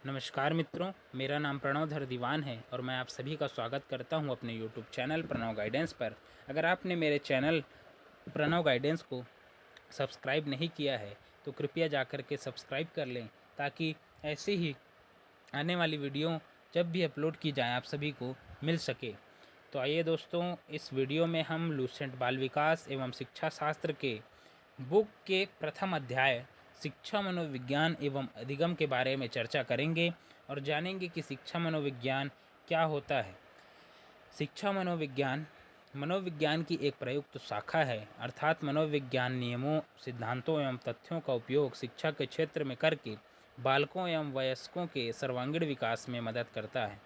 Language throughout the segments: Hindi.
नमस्कार मित्रों, मेरा नाम प्रणवधर दीवान है और मैं आप सभी का स्वागत करता हूं अपने यूट्यूब चैनल प्रणव गाइडेंस पर। अगर आपने मेरे चैनल प्रणव गाइडेंस को सब्सक्राइब नहीं किया है तो कृपया जाकर के सब्सक्राइब कर लें, ताकि ऐसे ही आने वाली वीडियो जब भी अपलोड की जाए आप सभी को मिल सके। तो आइए दोस्तों, इस वीडियो में हम लूसेंट बाल विकास एवं शिक्षा शास्त्र के बुक के प्रथम अध्याय शिक्षा मनोविज्ञान एवं अधिगम के बारे में चर्चा करेंगे और जानेंगे कि शिक्षा मनोविज्ञान क्या होता है। शिक्षा मनोविज्ञान मनोविज्ञान की एक प्रयुक्त शाखा है, अर्थात मनोविज्ञान नियमों, सिद्धांतों एवं तथ्यों का उपयोग शिक्षा के क्षेत्र में करके बालकों एवं वयस्कों के सर्वांगीण विकास में मदद करता है।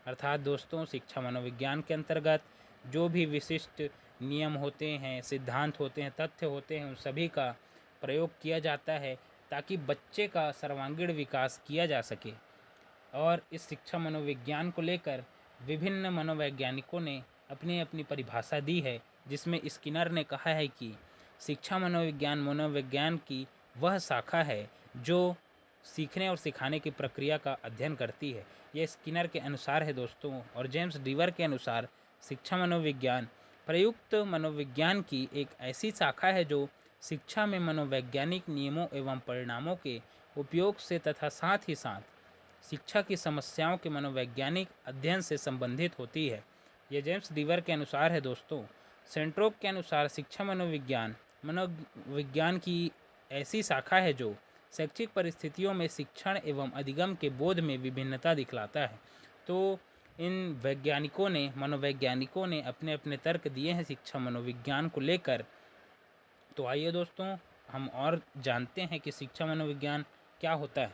अर्थात दोस्तों, शिक्षा मनोविज्ञान के अंतर्गत जो भी विशिष्ट नियम होते हैं, सिद्धांत होते हैं, तथ्य होते हैं, उन सभी का प्रयोग किया जाता है ताकि बच्चे का सर्वांगीण विकास किया जा सके। और इस शिक्षा मनोविज्ञान को लेकर विभिन्न मनोवैज्ञानिकों ने अपनी अपनी परिभाषा दी है, जिसमें स्किनर ने कहा है कि शिक्षा मनोविज्ञान की वह शाखा है जो सीखने और सिखाने की प्रक्रिया का अध्ययन करती है। यह स्किनर के अनुसार है दोस्तों। और जेम्स डीवर के अनुसार शिक्षा मनोविज्ञान प्रयुक्त मनोविज्ञान की एक ऐसी शाखा है जो शिक्षा में मनोवैज्ञानिक नियमों एवं परिणामों के उपयोग से तथा साथ ही साथ शिक्षा की समस्याओं के मनोवैज्ञानिक अध्ययन से संबंधित होती है। ये जेम्स डीवर के अनुसार है दोस्तों। सेंट्रोक के अनुसार शिक्षा मनोविज्ञान की ऐसी शाखा है जो शैक्षिक परिस्थितियों में शिक्षण एवं अधिगम के बोध में विभिन्नता दिखलाता है। तो इन मनोवैज्ञानिकों ने अपने अपने तर्क दिए हैं शिक्षा मनोविज्ञान को लेकर। तो आइए दोस्तों, हम और जानते हैं कि शिक्षा मनोविज्ञान क्या होता है।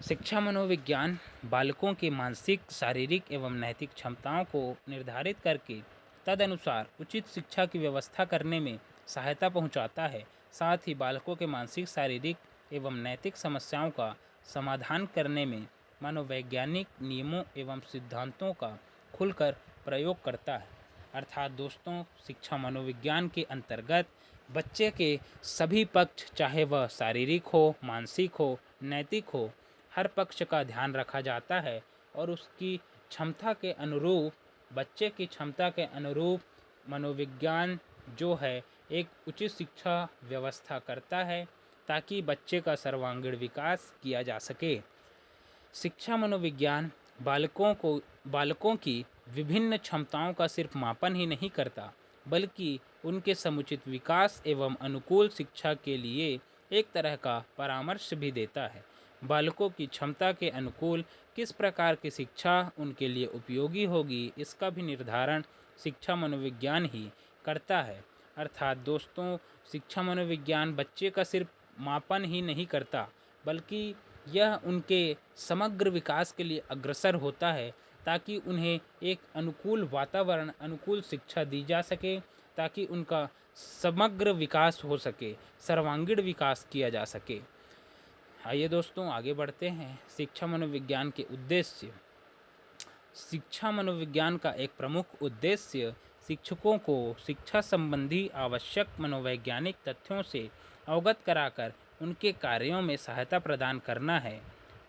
शिक्षा मनोविज्ञान बालकों के मानसिक, शारीरिक एवं नैतिक क्षमताओं को निर्धारित करके तदनुसार उचित शिक्षा की व्यवस्था करने में सहायता पहुंचाता है। साथ ही बालकों के मानसिक, शारीरिक एवं नैतिक समस्याओं का समाधान करने में मनोवैज्ञानिक नियमों एवं सिद्धांतों का खुलकर प्रयोग करता है। अर्थात दोस्तों, शिक्षा मनोविज्ञान के अंतर्गत बच्चे के सभी पक्ष, चाहे वह शारीरिक हो, मानसिक हो, नैतिक हो, हर पक्ष का ध्यान रखा जाता है और उसकी क्षमता के अनुरूप, बच्चे की क्षमता के अनुरूप मनोविज्ञान जो है एक उचित शिक्षा व्यवस्था करता है ताकि बच्चे का सर्वांगीण विकास किया जा सके। शिक्षा मनोविज्ञान बालकों की विभिन्न क्षमताओं का सिर्फ मापन ही नहीं करता, बल्कि उनके समुचित विकास एवं अनुकूल शिक्षा के लिए एक तरह का परामर्श भी देता है। बालकों की क्षमता के अनुकूल किस प्रकार की शिक्षा उनके लिए उपयोगी होगी, इसका भी निर्धारण शिक्षा मनोविज्ञान ही करता है। अर्थात दोस्तों, शिक्षा मनोविज्ञान बच्चे का सिर्फ मापन ही नहीं करता, बल्कि यह उनके समग्र विकास के लिए अग्रसर होता है ताकि उन्हें एक अनुकूल वातावरण, अनुकूल शिक्षा दी जा सके, ताकि उनका समग्र विकास हो सके, सर्वांगीण विकास किया जा सके। आइए दोस्तों, आगे बढ़ते हैं। शिक्षा मनोविज्ञान के उद्देश्य। शिक्षा मनोविज्ञान का एक प्रमुख उद्देश्य शिक्षकों को शिक्षा संबंधी आवश्यक मनोवैज्ञानिक तथ्यों से अवगत कराकर उनके कार्यों में सहायता प्रदान करना है,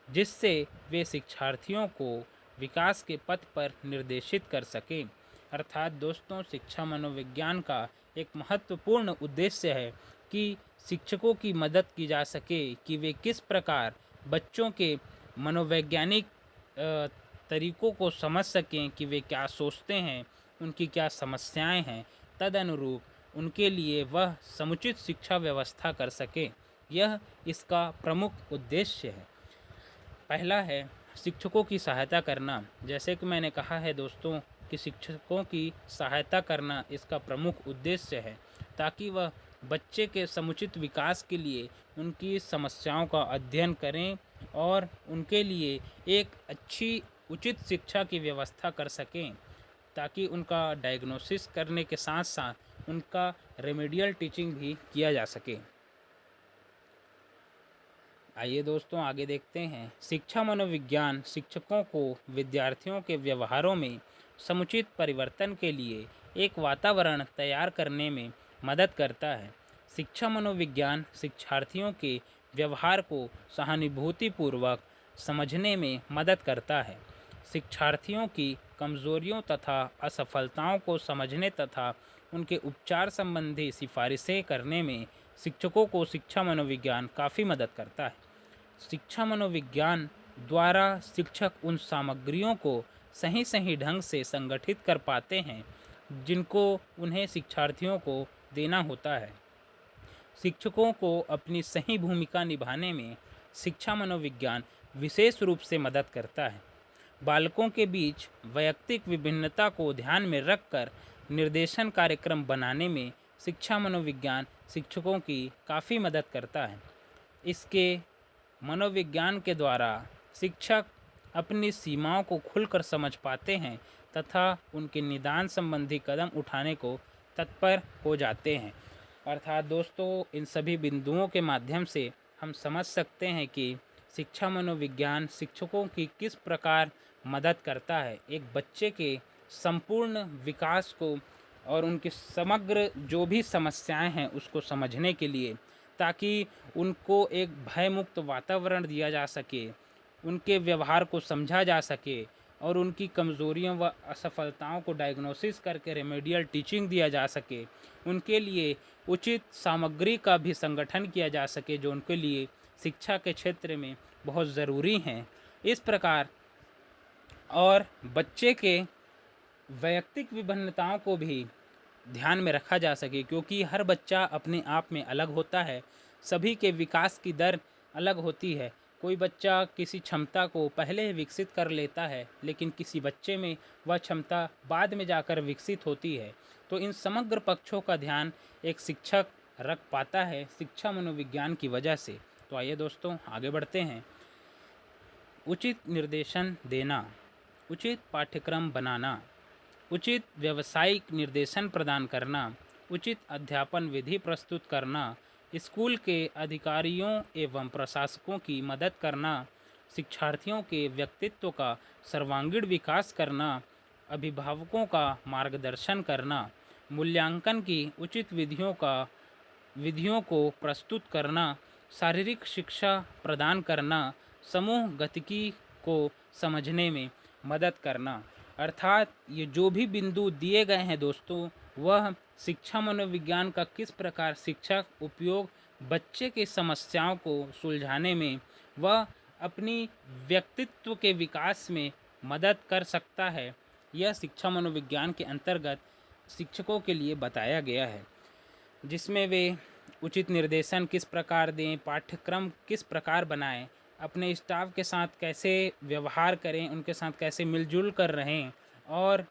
जिससे वे शिक्षार्थियों को विकास के पथ पर निर्देशित कर सकें। अर्थात दोस्तों, शिक्षा मनोविज्ञान का एक महत्वपूर्ण उद्देश्य है कि शिक्षकों की मदद की जा सके कि वे किस प्रकार बच्चों के मनोवैज्ञानिक तरीकों को समझ सकें कि वे क्या सोचते हैं, उनकी क्या समस्याएं हैं, तदनुरूप उनके लिए वह समुचित शिक्षा व्यवस्था कर सके। यह इसका प्रमुख उद्देश्य है। पहला है शिक्षकों की सहायता करना। जैसे कि मैंने कहा है दोस्तों कि शिक्षकों की सहायता करना इसका प्रमुख उद्देश्य है, ताकि वह बच्चे के समुचित विकास के लिए उनकी समस्याओं का अध्ययन करें और उनके लिए एक अच्छी उचित शिक्षा की व्यवस्था कर सकें, ताकि उनका डायग्नोसिस करने के साथ साथ उनका रेमेडियल टीचिंग भी किया जा सके। आइए दोस्तों, आगे देखते हैं। शिक्षा मनोविज्ञान शिक्षकों को विद्यार्थियों के व्यवहारों में समुचित परिवर्तन के लिए एक वातावरण तैयार करने में मदद करता है। शिक्षा मनोविज्ञान शिक्षार्थियों के व्यवहार को सहानुभूतिपूर्वक, समझने में मदद करता है। शिक्षार्थियों की कमजोरियों तथा असफलताओं को समझने तथा उनके उपचार संबंधी सिफारिशें करने में शिक्षकों को शिक्षा मनोविज्ञान काफ़ी मदद करता है। शिक्षा मनोविज्ञान द्वारा शिक्षक उन सामग्रियों को सही सही ढंग से संगठित कर पाते हैं जिनको उन्हें शिक्षार्थियों को देना होता है। शिक्षकों को अपनी सही भूमिका निभाने में शिक्षा मनोविज्ञान विशेष रूप से मदद करता है। बालकों के बीच वैयक्तिक विभिन्नता को ध्यान में रखकर निर्देशन कार्यक्रम बनाने में शिक्षा मनोविज्ञान शिक्षकों की काफ़ी मदद करता है। इसके मनोविज्ञान के द्वारा शिक्षक अपनी सीमाओं को खुलकर समझ पाते हैं तथा उनके निदान संबंधी कदम उठाने को तत्पर हो जाते हैं। अर्थात दोस्तों, इन सभी बिंदुओं के माध्यम से हम समझ सकते हैं कि शिक्षा मनोविज्ञान शिक्षकों की किस प्रकार मदद करता है एक बच्चे के संपूर्ण विकास को और उनके समग्र जो भी समस्याएं हैं उसको समझने के लिए, ताकि उनको एक भयमुक्त वातावरण दिया जा सके, उनके व्यवहार को समझा जा सके और उनकी कमज़ोरियों व असफलताओं को डायग्नोसिस करके रेमेडियल टीचिंग दिया जा सके। उनके लिए उचित सामग्री का भी संगठन किया जा सके जो उनके लिए शिक्षा के क्षेत्र में बहुत ज़रूरी हैं। इस प्रकार और बच्चे के वैयक्तिक विभिन्नताओं को भी ध्यान में रखा जा सके, क्योंकि हर बच्चा अपने आप में अलग होता है। सभी के विकास की दर अलग होती है। कोई बच्चा किसी क्षमता को पहले ही विकसित कर लेता है, लेकिन किसी बच्चे में वह क्षमता बाद में जाकर विकसित होती है। तो इन समग्र पक्षों का ध्यान एक शिक्षक रख पाता है शिक्षा मनोविज्ञान की वजह से। तो आइए दोस्तों आगे बढ़ते हैं। उचित निर्देशन देना, उचित पाठ्यक्रम बनाना, उचित व्यावसायिक निर्देशन प्रदान करना, उचित अध्यापन विधि प्रस्तुत करना, स्कूल के अधिकारियों एवं प्रशासकों की मदद करना, शिक्षार्थियों के व्यक्तित्व का सर्वांगीण विकास करना, अभिभावकों का मार्गदर्शन करना, मूल्यांकन की उचित विधियों को प्रस्तुत करना, शारीरिक शिक्षा प्रदान करना, समूह गतिकी को समझने में मदद करना। अर्थात ये जो भी बिंदु दिए गए हैं दोस्तों, वह शिक्षा मनोविज्ञान का किस प्रकार शिक्षक उपयोग बच्चे की समस्याओं को सुलझाने में व अपनी व्यक्तित्व के विकास में मदद कर सकता है, यह शिक्षा मनोविज्ञान के अंतर्गत शिक्षकों के लिए बताया गया है, जिसमें वे उचित निर्देशन किस प्रकार दें, पाठ्यक्रम किस प्रकार बनाएं, अपने स्टाफ के साथ कैसे व्यवहार करें, उनके साथ कैसे मिलजुल कर रहें और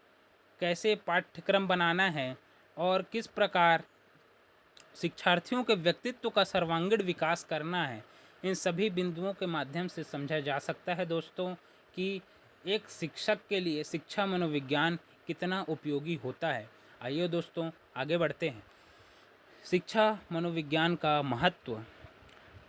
कैसे पाठ्यक्रम बनाना है और किस प्रकार शिक्षार्थियों के व्यक्तित्व का सर्वांगीण विकास करना है। इन सभी बिंदुओं के माध्यम से समझा जा सकता है दोस्तों कि एक शिक्षक के लिए शिक्षा मनोविज्ञान कितना उपयोगी होता है। आइए दोस्तों आगे बढ़ते हैं। शिक्षा मनोविज्ञान का महत्व।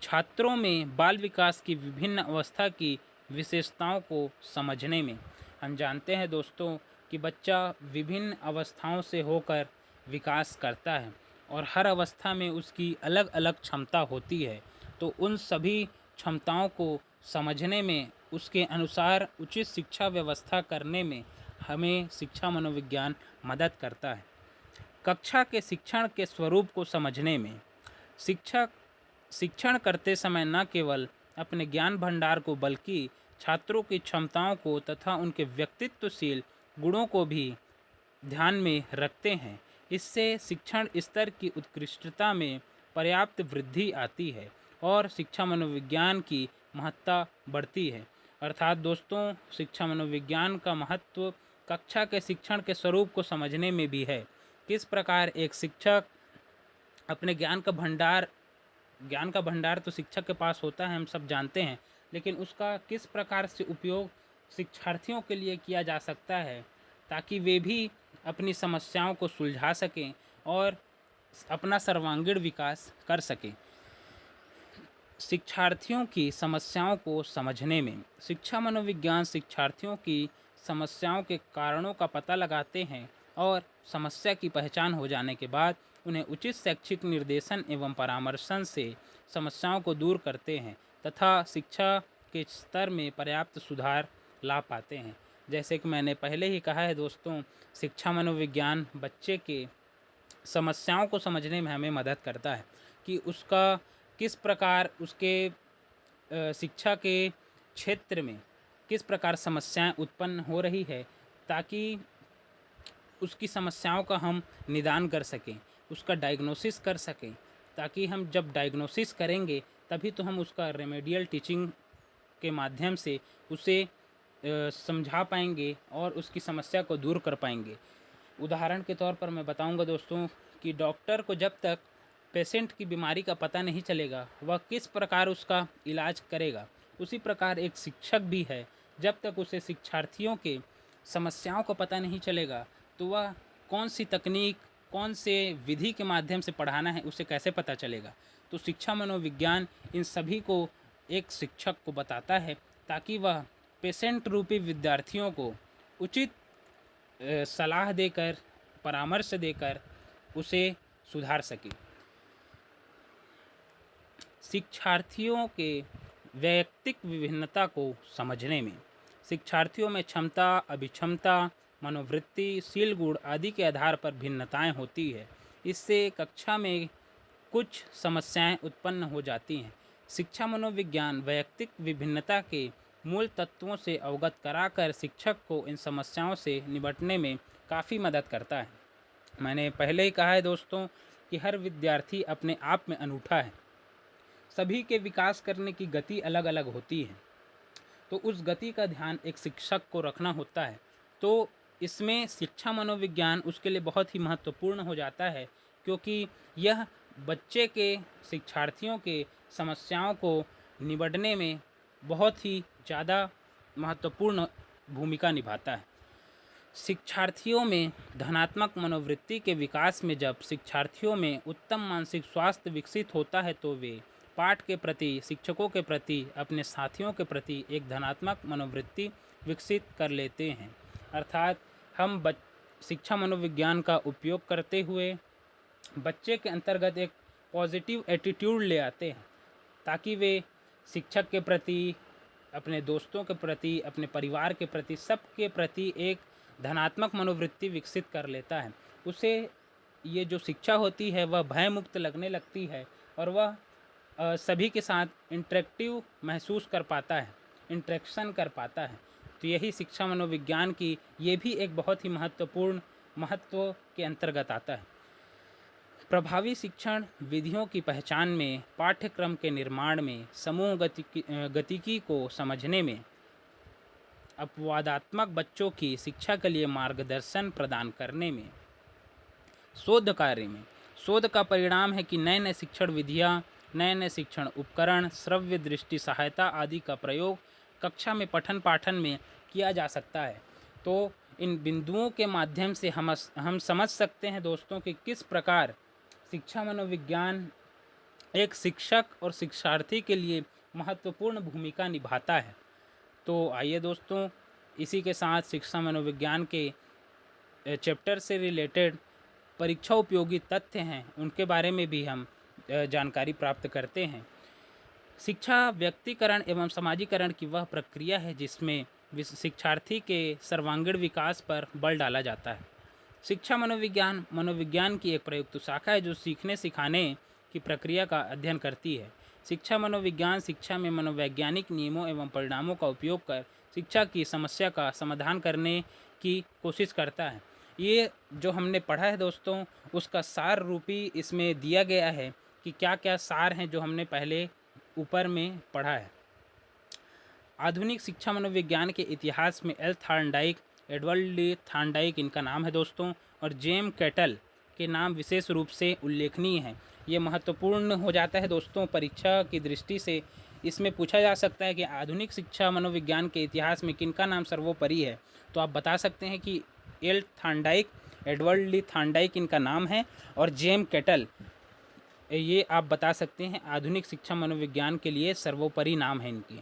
छात्रों में बाल विकास की विभिन्न अवस्था की विशेषताओं को समझने में, हम जानते हैं दोस्तों कि बच्चा विभिन्न अवस्थाओं से होकर विकास करता है और हर अवस्था में उसकी अलग अलग क्षमता होती है। तो उन सभी क्षमताओं को समझने में, उसके अनुसार उचित शिक्षा व्यवस्था करने में हमें शिक्षा मनोविज्ञान मदद करता है। कक्षा के शिक्षण के स्वरूप को समझने में, शिक्षक शिक्षण करते समय न केवल अपने ज्ञान भंडार को बल्कि छात्रों की क्षमताओं को तथा उनके व्यक्तित्वशील गुणों को भी ध्यान में रखते हैं। इससे शिक्षण स्तर की उत्कृष्टता में पर्याप्त वृद्धि आती है और शिक्षा मनोविज्ञान की महत्ता बढ़ती है। अर्थात दोस्तों, शिक्षा मनोविज्ञान का महत्व कक्षा के शिक्षण के स्वरूप को समझने में भी है। किस प्रकार एक शिक्षक अपने ज्ञान का भंडार तो शिक्षक के पास होता है, हम सब जानते हैं, लेकिन उसका किस प्रकार से उपयोग शिक्षार्थियों के लिए किया जा सकता है ताकि वे भी अपनी समस्याओं को सुलझा सकें और अपना सर्वांगीण विकास कर सकें। शिक्षार्थियों की समस्याओं को समझने में, शिक्षा मनोविज्ञान शिक्षार्थियों की समस्याओं के कारणों का पता लगाते हैं और समस्या की पहचान हो जाने के बाद उन्हें उचित शैक्षिक निर्देशन एवं परामर्शन से समस्याओं को दूर करते हैं तथा शिक्षा के स्तर में पर्याप्त सुधार ला पाते हैं। जैसे कि मैंने पहले ही कहा है दोस्तों, शिक्षा मनोविज्ञान बच्चे के समस्याओं को समझने में हमें मदद करता है कि उसका किस प्रकार उसके शिक्षा के क्षेत्र में किस प्रकार समस्याएं उत्पन्न हो रही है, ताकि उसकी समस्याओं का हम निदान कर सकें, उसका डायग्नोसिस कर सकें, ताकि हम जब डायग्नोसिस करेंगे तभी तो हम उसका रेमेडियल टीचिंग के माध्यम से उसे समझा पाएंगे और उसकी समस्या को दूर कर पाएंगे। उदाहरण के तौर पर मैं बताऊंगा दोस्तों कि डॉक्टर को जब तक पेशेंट की बीमारी का पता नहीं चलेगा वह किस प्रकार उसका इलाज करेगा, उसी प्रकार एक शिक्षक भी है, जब तक उसे शिक्षार्थियों के समस्याओं को पता नहीं चलेगा तो वह कौन सी तकनीक, कौन से विधि के माध्यम से पढ़ाना है उसे कैसे पता चलेगा। तो शिक्षा मनोविज्ञान इन सभी को एक शिक्षक को बताता है ताकि वह पेशेंट रूपी विद्यार्थियों को उचित सलाह देकर, परामर्श देकर उसे सुधार सके। शिक्षार्थियों के वैयक्तिक विभिन्नता को समझने में शिक्षार्थियों में क्षमता, अभिक्षमता, मनोवृत्ति, शील गुण आदि के आधार पर भिन्नताएं होती है। इससे कक्षा में कुछ समस्याएं उत्पन्न हो जाती हैं। शिक्षा मनोविज्ञान वैयक्तिक विभिन्नता के मूल तत्वों से अवगत कराकर शिक्षक को इन समस्याओं से निपटने में काफ़ी मदद करता है। मैंने पहले ही कहा है दोस्तों कि हर विद्यार्थी अपने आप में अनूठा है, सभी के विकास करने की गति अलग अलग होती है, तो उस गति का ध्यान एक शिक्षक को रखना होता है। तो इसमें शिक्षा मनोविज्ञान उसके लिए बहुत ही महत्वपूर्ण हो जाता है, क्योंकि यह बच्चे के, शिक्षार्थियों के समस्याओं को निपटने में बहुत ही ज़्यादा महत्वपूर्ण भूमिका निभाता है। शिक्षार्थियों में धनात्मक मनोवृत्ति के विकास में जब शिक्षार्थियों में उत्तम मानसिक स्वास्थ्य विकसित होता है तो वे पाठ के प्रति, शिक्षकों के प्रति, अपने साथियों के प्रति एक धनात्मक मनोवृत्ति विकसित कर लेते हैं। अर्थात हम शिक्षा मनोविज्ञान का उपयोग करते हुए बच्चे के अंतर्गत एक पॉजिटिव एटीट्यूड ले आते हैं, ताकि वे शिक्षक के प्रति, अपने दोस्तों के प्रति, अपने परिवार के प्रति, सबके प्रति एक धनात्मक मनोवृत्ति विकसित कर लेता है। उसे ये जो शिक्षा होती है वह भय मुक्त लगने लगती है और वह सभी के साथ इंटरेक्टिव महसूस कर पाता है, इंटरेक्शन कर पाता है। तो यही शिक्षा मनोविज्ञान की ये भी एक बहुत ही महत्वपूर्ण महत्व के अंतर्गत आता है। प्रभावी शिक्षण विधियों की पहचान में, पाठ्यक्रम के निर्माण में, समूह गतिकी को समझने में, अपवादात्मक बच्चों की शिक्षा के लिए मार्गदर्शन प्रदान करने में, शोध कार्य में। शोध का परिणाम है कि नए नए शिक्षण विधियाँ, नए नए शिक्षण उपकरण, श्रव्य दृष्टि सहायता आदि का प्रयोग कक्षा में पठन पाठन में किया जा सकता है। तो इन बिंदुओं के माध्यम से हम समझ सकते हैं दोस्तों कि किस प्रकार शिक्षा मनोविज्ञान एक शिक्षक और शिक्षार्थी के लिए महत्वपूर्ण भूमिका निभाता है। तो आइए दोस्तों, इसी के साथ शिक्षा मनोविज्ञान के चैप्टर से रिलेटेड परीक्षा उपयोगी तथ्य हैं उनके बारे में भी हम जानकारी प्राप्त करते हैं। शिक्षा व्यक्तिकरण एवं समाजीकरण की वह प्रक्रिया है जिसमें शिक्षार्थी के सर्वांगीण विकास पर बल डाला जाता है। शिक्षा मनोविज्ञान की एक प्रयुक्त शाखा है जो सीखने सिखाने की प्रक्रिया का अध्ययन करती है। शिक्षा मनोविज्ञान शिक्षा में मनोवैज्ञानिक नियमों एवं परिणामों का उपयोग कर शिक्षा की समस्या का समाधान करने की कोशिश करता है। ये जो हमने पढ़ा है दोस्तों, उसका सार रूपी इसमें दिया गया है कि क्या क्या सार हैं जो हमने पहले ऊपर में पढ़ा है। आधुनिक शिक्षा मनोविज्ञान के इतिहास में L Thorndike, Edward D Thorndike इनका नाम है दोस्तों, और जेम कैटल के नाम विशेष रूप से उल्लेखनीय हैं। ये महत्वपूर्ण हो जाता है दोस्तों परीक्षा की दृष्टि से। इसमें पूछा जा सकता है कि आधुनिक शिक्षा मनोविज्ञान के इतिहास में किनका नाम सर्वोपरि है, तो आप बता सकते हैं कि L Thorndike, Edward D Thorndike इनका नाम है, और जेम कैटल ये आप बता सकते हैं आधुनिक शिक्षा मनोविज्ञान के लिए सर्वोपरि नाम है इनकी।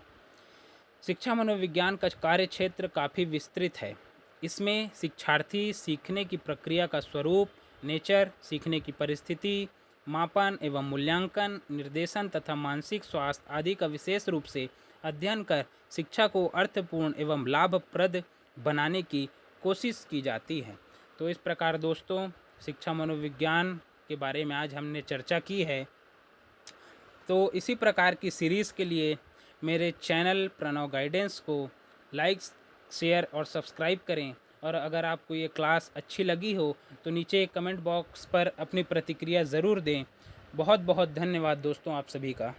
शिक्षा मनोविज्ञान का कार्य क्षेत्र काफ़ी विस्तृत है। इसमें शिक्षार्थी सीखने की प्रक्रिया का स्वरूप, नेचर, सीखने की परिस्थिति, मापन एवं मूल्यांकन, निर्देशन तथा मानसिक स्वास्थ्य आदि का विशेष रूप से अध्ययन कर शिक्षा को अर्थपूर्ण एवं लाभप्रद बनाने की कोशिश की जाती है। तो इस प्रकार दोस्तों शिक्षा मनोविज्ञान के बारे में आज हमने चर्चा की है। तो इसी प्रकार की सीरीज़ के लिए मेरे चैनल प्रणव गाइडेंस को लाइक, शेयर और सब्सक्राइब करें। और अगर आपको ये क्लास अच्छी लगी हो तो नीचे कमेंट बॉक्स पर अपनी प्रतिक्रिया ज़रूर दें। बहुत बहुत धन्यवाद दोस्तों आप सभी का।